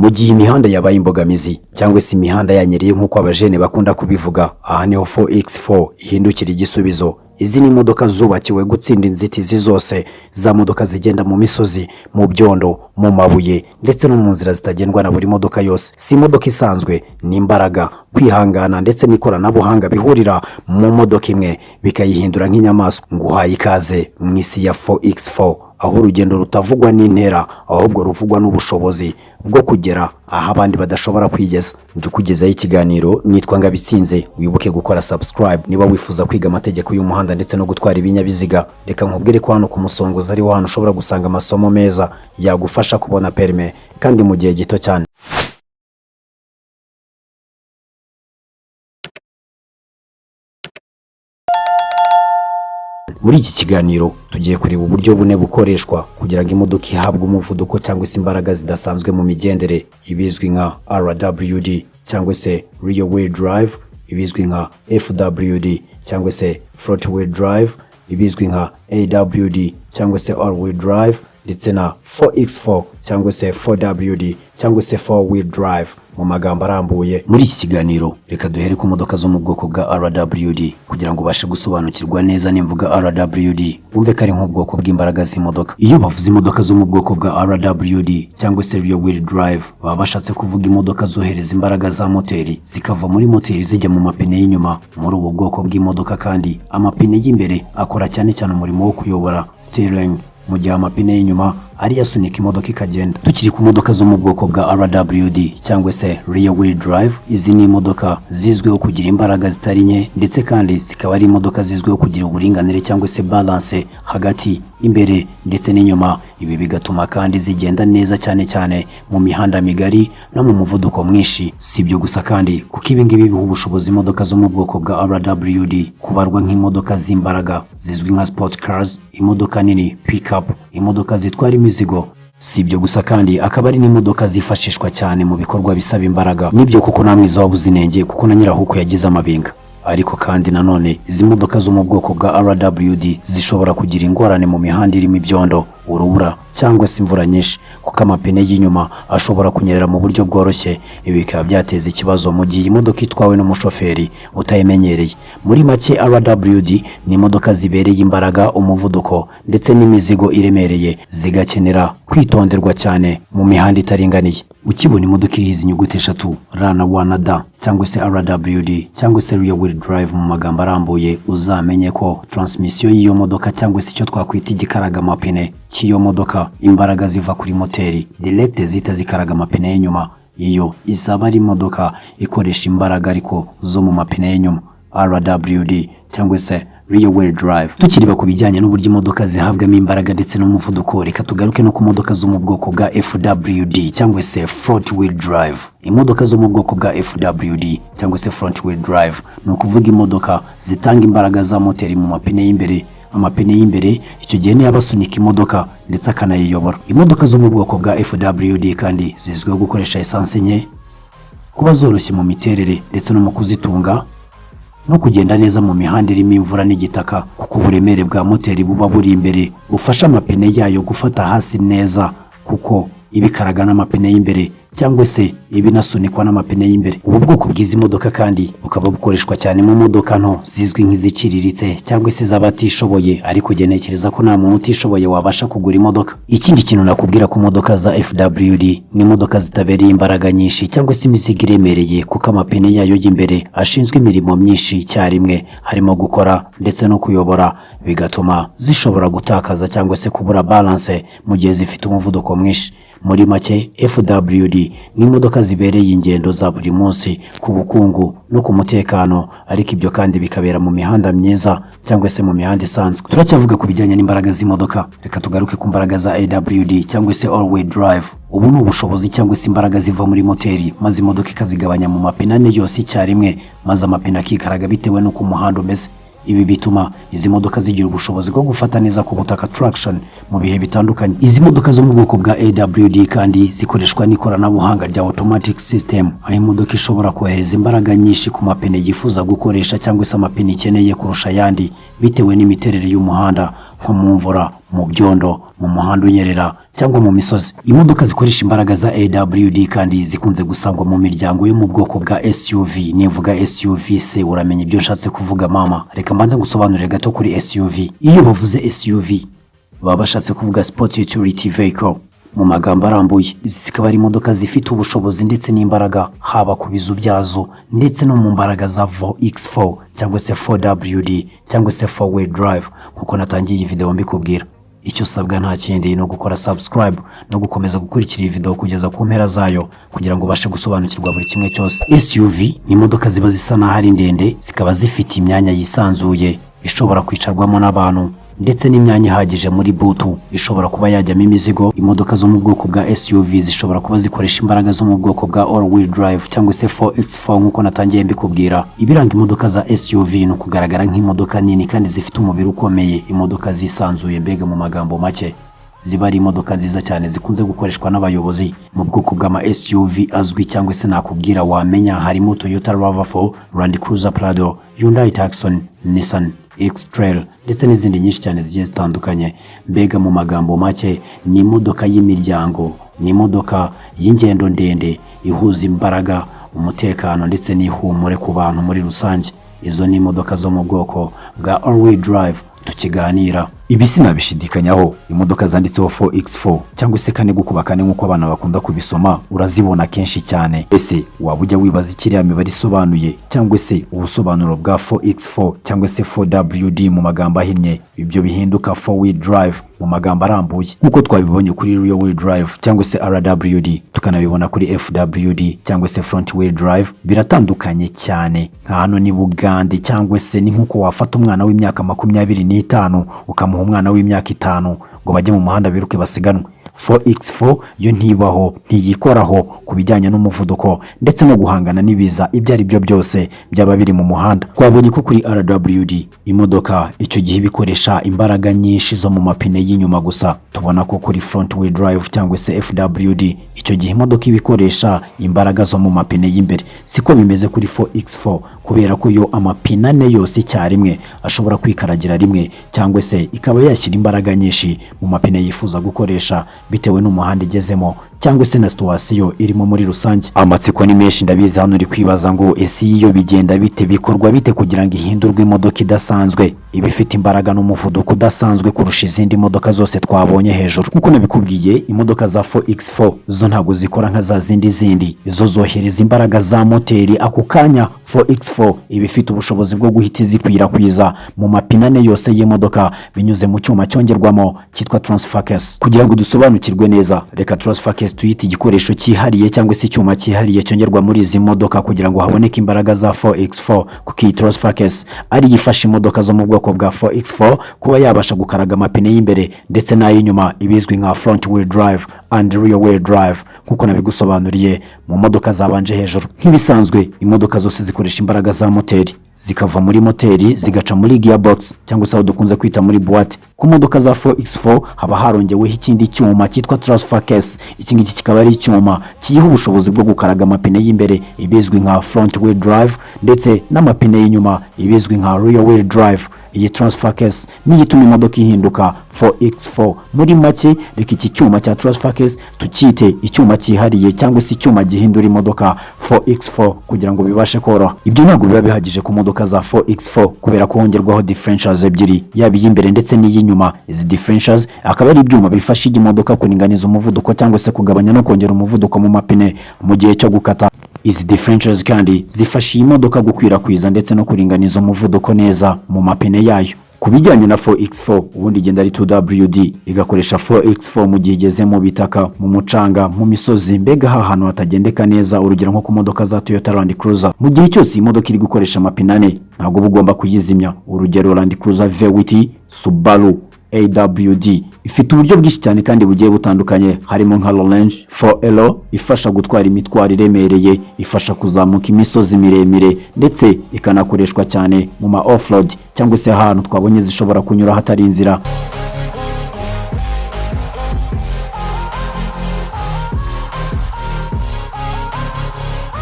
Mu gihe imihanda yabaye imbogamizi cyangwa se imihanda yanyereye nk'uko abajene bakunda kubivuga, aha niho 4X4 ihindukira igisubizo. Izi ni imodoka zubakiwe gutsinda inzitizi zose za modoka zigenda mu misozi, mu byondo, mu mabuye ndetse no mu nzira zitagendwa na buri modoka yose. Si imodoka isanzwe, ni imbaraga, kwihangana ndetse n'ikoranabuhanga bihurira mu modoka imwe bikayihindura nk'inyamaswa. Nguhaye ikaze mu isi ya 4X4, aho urugendo rutavugwa n'intera ahubwo ruvugwa n'ubushobozi bwo kugera aho abandi badashobora kwigeza. Nje kugezaho ikiganiro, nitwa Ngabitsinze. Wibuke gukora subscribe niba wifuza kwiga amategeko y'umuhanda ndetse no gutwara ibinyabiziga. Reka nkubwire ko hano ku Musongozi ari hano ushobora gusanga amasomo meza yagufasha kubona permis kandi mu gihe gito cyane. Muri iki kiganiro tugiye kureba uburyo bune bukoreshwa kugira ngo imodoka ihabwe umuvuduko cyangwa se imbaraga zidasanzwe mu migendere, ibizwi nka RWD cyangwa se rear wheel drive, ibizwi nka FWD cyangwa se front wheel drive, ibizwi nka AWD cyangwa se all wheel drive, ndetse na 4X4 cyangwa se 4WD cyangwa se 4 wheel drive mu magambo arambuye. Muri iki kiganiro reka duhere ku modoka zo mu bwoko bwa RWD kugira ngo ubashe gusobanukirwa neza nimvuga RWD wumve ko ari nk'ubwoko bw'imbaraga z'imodoka. Iyo bavuze imodoka zo mu bwoko bwa RWD cyangwa se rear wheel drive, baba bashatse kuvuga imodoka zohereza imbaraga za moteri zikava muri moteri zijya mu mapine y'inyuma. Muri ubu bwoko bw'imodoka kandi amapine y'imbere akora cyane cyane umurimo wo kuyobora steering, mu gihe amapine y'inyuma ari yasunika imodoka ikagenda. Tukiri ku modoka zo mu bwoko bwa RWD cyangwa se rear wheel drive, izi ni imodoka zizwiho kugira imbaraga zitari nke ndetse kandi zikaba ari imodoka zizwiho kugira uburinganire cyangwa se balance hagati imbere ndetse n'inyuma. Ibi bigatuma kandi zigenda neza cyane cyane mu mihanda migari no mu muvuduko mwinshi. Si ibyo gusa kandi kuko ibi ngibi biha ubushobozi imodoka zo mu bwoko bwa RWD kubarwa nk'imodoka z'imbaraga zizwi nka sport cars, imodoka nini, pickup, imodoka zitwara imizigo. Si ibyo gusa kandi akaba ari n'imodoka zifashishwa cyane mu bikorwa bisaba imbaraga. Nibyo kuko namwe zabuze inenge kuko na nyirahuko yagize amabinga. Ariko kandi nanone izi modoka zo mu bwoko bwa RWD zishobora kugira ingorane mu mihanda irimo ibyondo, urubura cyangwa se imvura nyinshi, kuko amapine y'inyuma ashobora kunyerera mu buryo bworoshye. Ibi bikaba byateza ikibazo mu gihe imodoka itwawe n'umushoferi utayimenyereye. Muri make RWD ni imodoka zibereye imbaraga, umuvuduko ndetse n'imizigo iremereye, zigakenera kwitonderwa cyane mu mihanda itaringaniye. Ukibona imodoka iriho izi nyuguti eshatu R na W na D cyangwa se RWD cyangwa se rear wheel drive mu magambo arambuye, uzamenye ko transmission y'iyo modoka cyangwa se icyo twakwita igikaraga amapine cy'iyo modoka, imbaraga ziva kuri moteri direct zita zikaraga amapine y'inyuma. Iyo isaba ari imodoka ikoresha imbaraga ariko zo mu mapine y'inyuma, RWD cyangwa se rear wheel drive. Tukiriba ku bijyanye n'uburyo imodoka zihabwamo imbaraga ndetse n'umuvuduko, reka tugaruke no ku modoka zo mu bwoko bwa FWD cyangwa se front wheel drive. Imodoka zo mu bwoko bwa FWD cyangwa se front wheel drive ni ukuvuga imodoka zitanga imbaraga za moteri mu mapine y'imbere. Amapine y'imbere icyo gihe niyo abasunika imodoka ndetse akanayiyobora. Imodoka zo mu bwoko bwa FWD kandi zizwiho gukoresha essence nke, kuba zoroshye mu miterere ndetse no mu kuzitunga, no kugenda neza mu mihanda irimo imvura n'igitaka, kuko uburemere bwa moteri buba buri imbere bufasha amapine yayo gufata hasi neza, kuko ibikaraga n'amapine y'imbere cyangwa se ibinasunikwa n'amapine y'imbere. Ubu bwoko bw'izi modoka kandi bukaba bukoreshwa cyane mu modoka nto zizwi nk'iziciriritse cyangwa se z'abatishoboye, ariko genekereza ko nta muntu utishoboye wabasha kugura imodoka. Ikindi kintu nakubwira ku modoka za FWD ni imodoka zitabereye imbaraga nyinshi cyangwa se imizigo iremereye, kuko amapine yayo y'imbere ashinzwe imirimo myinshi icyarimwe, harimo gukora ndetse no kuyobora, bigatuma zishobora gutakaza cyangwa se kubura balance mu gihe zifite umuvuduko mwinshi. Muri make FWD ni imodoka zibereye ingendo za buri munsi ku bukungu no ku mutekano, ariko ibyo kandi bikabera mu mihanda myiza cyangwa se mu mihanda isanzwe. Turacyavuga ku bijyanye n'imbaraga z'imodoka, reka tugaruke ku mbaraga za AWD cyangwa se all wheel drive. Ubu ni ubushobozi cyangwa se imbaraga ziva muri moteri maze imodoka ikazigabanya mu mapine ane yose icyarimwe, maze amapine akikaraga bitewe n'uko umuhanda umeze. Ibi bituma izi modoka zigira ubushobozi bwo gufata neza ku butaka traction mu bihe bitandukanye. Izi modoka zo mu bwoko bwa AWD kandi zikoreshwa n'ikoranabuhanga rya automatic system, aho imodoka ishobora kohereza imbaraga nyinshi ku mapine yifuza gukoresha cyangwa se amapine ikeneye kurusha ayandi bitewe n'imiterere y'umuhanda, nko mu mvura, mu byondo, mu muhanda unyerera cyangwa mu misozi. Imodoka zikoresha imbaraga za AWD kandi zikunze gusangwa mu miryango yo mu bwoko bwa SUV. Nivuga SUV se uramenye ibyo nshatse kuvuga mama? Reka mbanze ngusobanurire gato kuri SUV. Iyo bavuze SUV baba bashatse kuvuga Sport Utility Vehicle mu magambo arambuye. Izi zikaba ari imodoka zifite ubushobozi ndetse n'imbaraga haba ku bizu byazo ndetse no mu mbaraga za X4 cyangwa se 4WD cyangwa se 4-wheel drive nkuko natangiye iyi video mbikubwira. Icyo usabwa nta kindi no gukora subscribe no gukomeza gukurikira iyi video kugeza ku mpera zayo kugira ngo ubashe gusobanukirwa buri kimwe cyose. SUV ni imodoka ziba zisa naho ari ndende, zikaba zifite imyanya yisanzuye ishobora kwicarwamo n'abantu ndetse n'imyanya ihagije muri butu ishobora kuba yajyamo imizigo. Imodoka zo mu bwoko bwa SUV zishobora kuba zikoresha imbaraga zo mu bwoko bwa all-wheel drive cyangwa se 4x4 nkuko natangiye mbikubwira. Ibiranga imodoka za SUV ni ukugaragara nk'imodoka nini kandi zifite umubiri ukomeye, imodoka zisanzuye, mbega mu magambo make ziba ari imodoka nziza cyane zikunze gukoreshwa n'abayobozi. Mu bwoko bw'ama SUV azwi cyangwa se nakubwira wamenya harimo Toyota RAV4, Land Cruiser Prado, Hyundai Tucson, Nissan X-Trail ndetse n'izindi nyinshi cyane zigiye zitandukanye. Mbega mu magambo make ni imodoka y'imiryango, ni imodoka y'ingendo ndende ihuza imbaraga, umutekano ndetse n'ihumure ku bantu muri rusange. Izo ni imodoka zo mu bwoko bwa all-wheel drive tukiganira. Ibi sinabishidikanyaho, imodoka zanditseho 4x4 cyangwa se kane gukuba kane nkuko abana bakunda kubisoma urazibona kenshi cyane. Ese waba ujya wibaza ikiriya mibare isobanuye cyangwa se ubusobanuro bwa 4x4 cyangwa se 4WD mu magambo ahinnye? Ibyo bihinduka 4-wheel drive mu magambo arambuye nkuko twabibonye kuri rear wheel drive cyangwa se RWD, tukanabibona kuri FWD cyangwa se front wheel drive. Biratandukanye cyane. Nka hano ni Bugande cyangwa se ni nkuko wafata umwana w'imyaka 25 ukamuha umwana w'imyaka 5 ngo bajye mu muhanda biruke basiganwe. 4x4 yo ntibaho, ntiyikoraho ku bijyanye n'umuvuduko ndetse no guhangana n'ibiza ibyo ari byo byose byaba biri mu muhanda. Twabonye ko kuri RWD imodoka icyo gihe bikoresha imbaraga nyinshi zo mu mapine y'inyuma gusa. Tubona ko kuri front wheel drive cyangwa se FWD icyo gihe imodoka ibikoresha imbaraga zo mu mapine y'imbere. Siko bimeze kuri 4x4 kubera ko yo amapine ane yose icyarimwe ashobora kwikaragira rimwe cyangwa se ikaba yashyira imbaraga nyinshi mu mapine yifuza gukoresha bitewe n'umuhanda igezemo cyangwa se na situwasiyo irimo muri rusange. Amatsiko ni menshi ndabizi hano uri kwibaza ngo ese iyo bigenda bite, bikorwa bite kugira ngo ihindurwe imodoka idasanzwe iba ifite imbaraga n'umuvuduko udasanzwe kurusha izindi modoka zose twabonye hejuru? Kuko nabikubwiye, imodoka za 4x4 zo ntabwo zikora nka za zindi, zo zohereza imbaraga za moteri ako kanya. 4x4 iba ifite ubushobozi bwo guhita zikwirakwiza mu mapine ane yose y'imodoka binyuze mu cyuma cyongerwamo cyitwa transfer case. Kugira ngo dusobanukirwe neza, reka transfer case tuyite igikoresho cyihariye cyangwa se icyuma cyihariye cyongerwa muri izi modoka kugira ngo haboneke imbaraga za 4x4. Kuko iyi transfer case ari yifasha imodoka zo mu bwoko bwa 4x4 kuba yabasha gukaraga amapine y'imbere ndetse n'ay'inyuma, ibizwi nka front wheel drive and rear wheel drive nkuko nabigusobanuriye mu modoka zabanje hejuru. Nk'ibisanzwe imodoka zose zikoresha imbaraga za moteri, zikava muri moteri zigaca muri gearbox cyangwa se aho dukunze kwita muri boîte. Ku modoka za 4x4 haba harongeweho ikindi cyuma cyitwa transfer case. Iki ngiki kikaba ari icyuma kiyiha ubushobozi bwo gukaraga amapine y'imbere ibizwi nka front wheel drive ndetse n'amapine y'inyuma ibizwi nka rear wheel drive. Iyi transfer case ni ituma imodoka ihinduka 4x4. Muri make, reka iki cyuma cya transfer case tukite icyuma cyihariye cyangwa se icyuma gihindura imodoka 4x4 kugira ngo bibashe koroha. Ibyo ntabwo biba bihagije ku modoka za 4x4 kubera ko hongerwaho differentials ebyiri, yaba iy'imbere ndetse n'iy'inyuma. Izi differentials akaba ari ibyuma bifasha iyi modoka kuringaniza umuvuduko cyangwa se kugabanya no kongera umuvuduko mu mapine mu gihe cyo gukata. Izi differentials kandi zifasha iyi modoka gukwirakwiza ndetse no kuringaniza umuvuduko neza mu mapine yayo. Ku bijyanye na 4x4 ubundi igenda ari 2WD, igakoresha 4x4 mu gihe igeze mu bitaka, mu mucanga, mu misozi, mbega ahantu hatagendeka neza. Urugero nko ku modoka za Toyota Land Cruiser, mu gihe cyose iyi modoka iri gukoresha amapine ane ntabwo uba ugomba kuyizimya. Urugero Land Cruiser V8, Subaru AWD ifite uburyo bwinshi cyane kandi bugiye butandukanye, harimo nka Range 4L ifasha gutwara imitwaro iremereye, ifasha kuzamuka imisozi miremire ndetse ikanakoreshwa cyane mu ma offroad cyangwa se ahantu twabonye zishobora kunyura hatari inzira.